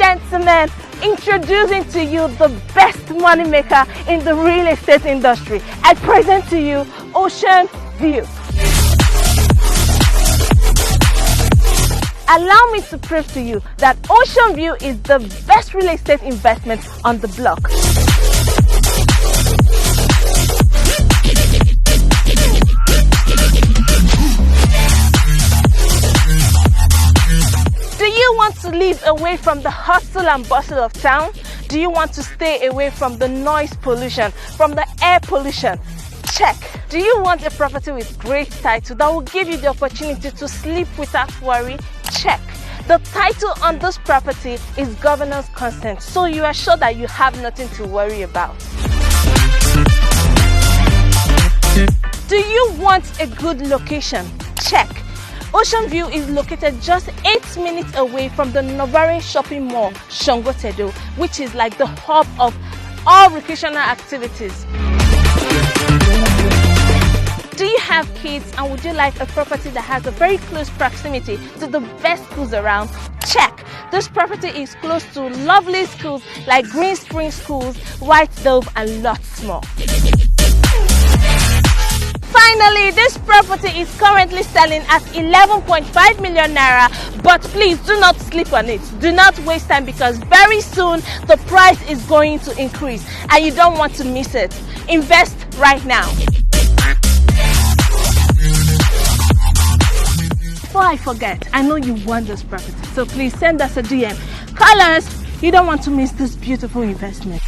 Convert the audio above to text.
gentlemen, introducing to you the best money maker in the real estate industry. I present to you Ocean View. Allow me to prove to you that Ocean View is the best real estate investment on the block. Do you want to live away from the hustle and bustle of town? Do you want to stay away from the noise pollution, from the air pollution? Check. Do you want a property with great title that will give you the opportunity to sleep without worry? Check. The title on this property is governor's consent, so you are sure that you have nothing to worry about. Do you want a good location? Check. Ocean View is located just 8 minutes away from the Novarin shopping mall, Shongotedo, which is like the hub of all recreational activities. Do you have kids and would you like a property that has a very close proximity to the best schools around? Check! This property is close to lovely schools like Green Spring Schools, White Dove and lots more. Finally, this property is currently selling at 11.5 million naira, but please do not sleep on it. Do not waste time because very soon the price is going to increase and you don't want to miss it. Invest right now. Before I forget, I know you want this property, so please send us a DM. Call us. You don't want to miss this beautiful investment.